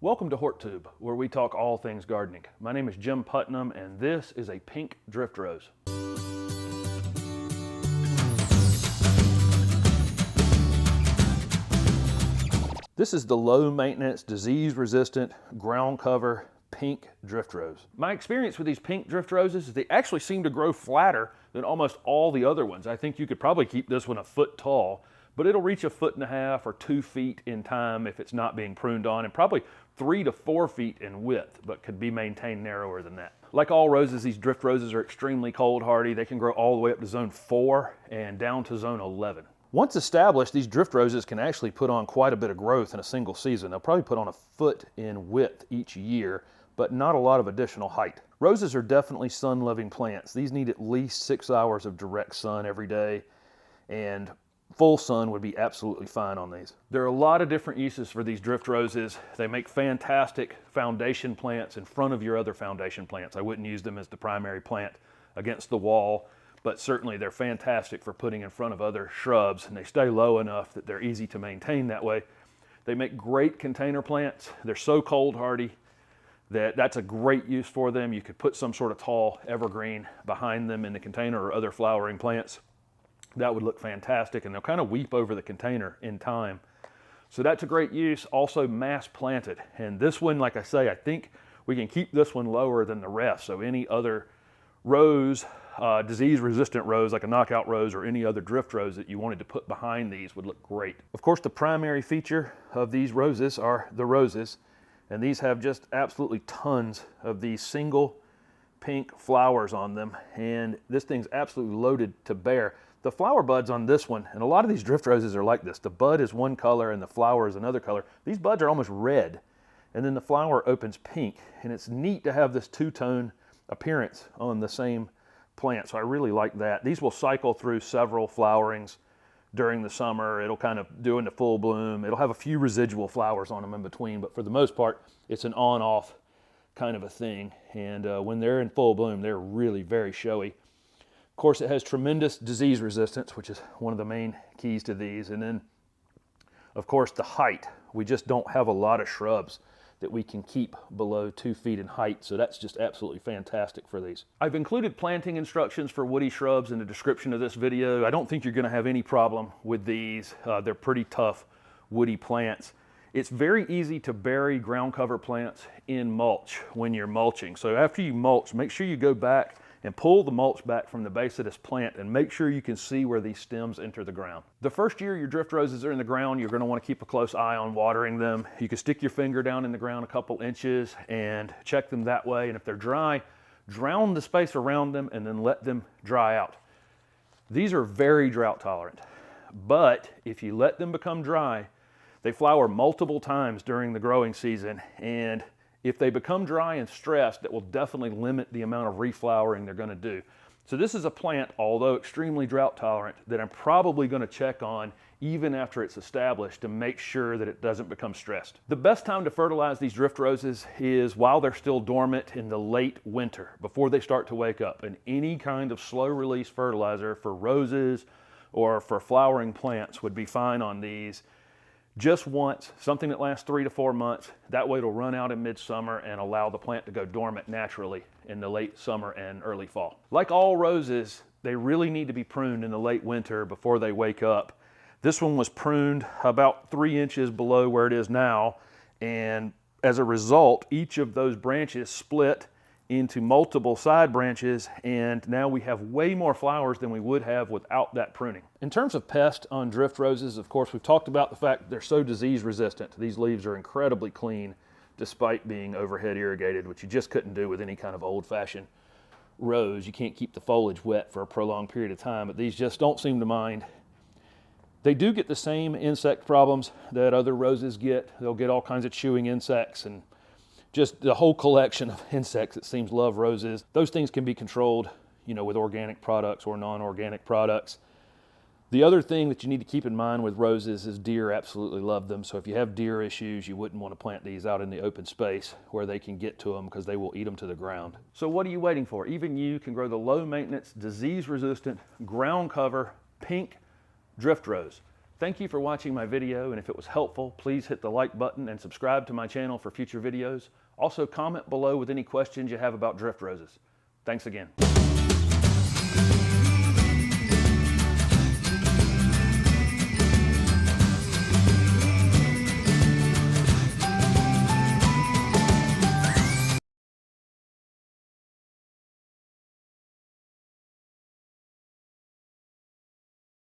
Welcome to HortTube, where we talk all things gardening. My name is Jim Putnam, and this is a pink drift rose. This is the low maintenance, disease resistant, ground cover pink drift rose. My experience with these pink drift roses is they actually seem to grow flatter than almost all the other ones. I think you could probably keep this one a foot tall, but it'll reach 1.5 feet or 2 feet in time if it's not being pruned on, and probably 3 to 4 feet in width, but could be maintained narrower than that. Like all roses, these drift roses are extremely cold hardy. They can grow all the way up to zone 4 and down to zone 11. Once established, these drift roses can actually put on quite a bit of growth in a single season. They'll probably put on 1 foot in width each year, but not a lot of additional height. Roses are definitely sun-loving plants. These need at least 6 hours of direct sun every day, and full sun would be absolutely fine on these. There are a lot of different uses for these drift roses. They make fantastic foundation plants in front of your other foundation plants. I wouldn't use them as the primary plant against the wall, but certainly they're fantastic for putting in front of other shrubs, and they stay low enough that they're easy to maintain that way. They make great container plants. They're so cold hardy that that's a great use for them. You could put some sort of tall evergreen behind them in the container or other flowering plants. That would look fantastic, and they'll kind of weep over the container in time. So that's a great use. Also mass planted. And this one, like I say, I think we can keep this one lower than the rest. So any other rose, disease-resistant rose, like a knockout rose or any other drift rose that you wanted to put behind these would look great. Of course, the primary feature of these roses are the roses, and these have just absolutely tons of these single pink flowers on them, and this thing's absolutely loaded to bear. The flower buds on this one, and a lot of these drift roses are like this. The bud is one color and the flower is another color. These buds are almost red, and then the flower opens pink, and it's neat to have this two-tone appearance on the same plant, so I really like that. These will cycle through several flowerings during the summer. It'll kind of do into full bloom. It'll have a few residual flowers on them in between, but for the most part, it's an on-off kind of a thing, and when they're in full bloom, they're really very showy. Of course, it has tremendous disease resistance, which is one of the main keys to these, and then, of course, the height. We just don't have a lot of shrubs that we can keep below 2 feet in height, so that's just absolutely fantastic for these. I've included planting instructions for woody shrubs in the description of this video. I don't think you're going to have any problem with these. They're pretty tough woody plants. It's very easy to bury ground cover plants in mulch when you're mulching. So after you mulch, make sure you go back and pull the mulch back from the base of this plant and make sure you can see where these stems enter the ground. The first year your drift roses are in the ground, you're going to want to keep a close eye on watering them. You can stick your finger down in the ground a couple inches and check them that way, and if they're dry, drown the space around them and then let them dry out. These are very drought tolerant, but if you let them become dry, they flower multiple times during the growing season, and if they become dry and stressed, that will definitely limit the amount of reflowering they're going to do. So this is a plant, although extremely drought tolerant, that I'm probably going to check on even after it's established to make sure that it doesn't become stressed. The best time to fertilize these drift roses is while they're still dormant in the late winter, before they start to wake up. And any kind of slow release fertilizer for roses or for flowering plants would be fine on these. Just once, something that lasts 3 to 4 months. That way it'll run out in midsummer and allow the plant to go dormant naturally in the late summer and early fall. Like all roses, they really need to be pruned in the late winter before they wake up. This one was pruned about 3 inches below where it is now, and as a result, each of those branches split into multiple side branches, and now we have way more flowers than we would have without that pruning. In terms of pest on drift roses, of course, we've talked about the fact that they're so disease resistant. These leaves are incredibly clean despite being overhead irrigated, which you just couldn't do with any kind of old-fashioned rose. You can't keep the foliage wet for a prolonged period of time, but these just don't seem to mind. They do get the same insect problems that other roses get. They'll get all kinds of chewing insects and just the whole collection of insects that seems love roses. Those things can be controlled, with organic products or non-organic products. The other thing that you need to keep in mind with roses is deer absolutely love them. So if you have deer issues, you wouldn't want to plant these out in the open space where they can get to them because they will eat them to the ground. So what are you waiting for? Even you can grow the low maintenance, disease resistant, ground cover, pink drift rose. Thank you for watching my video, and if it was helpful, please hit the like button and subscribe to my channel for future videos. Also, comment below with any questions you have about drift roses. Thanks again.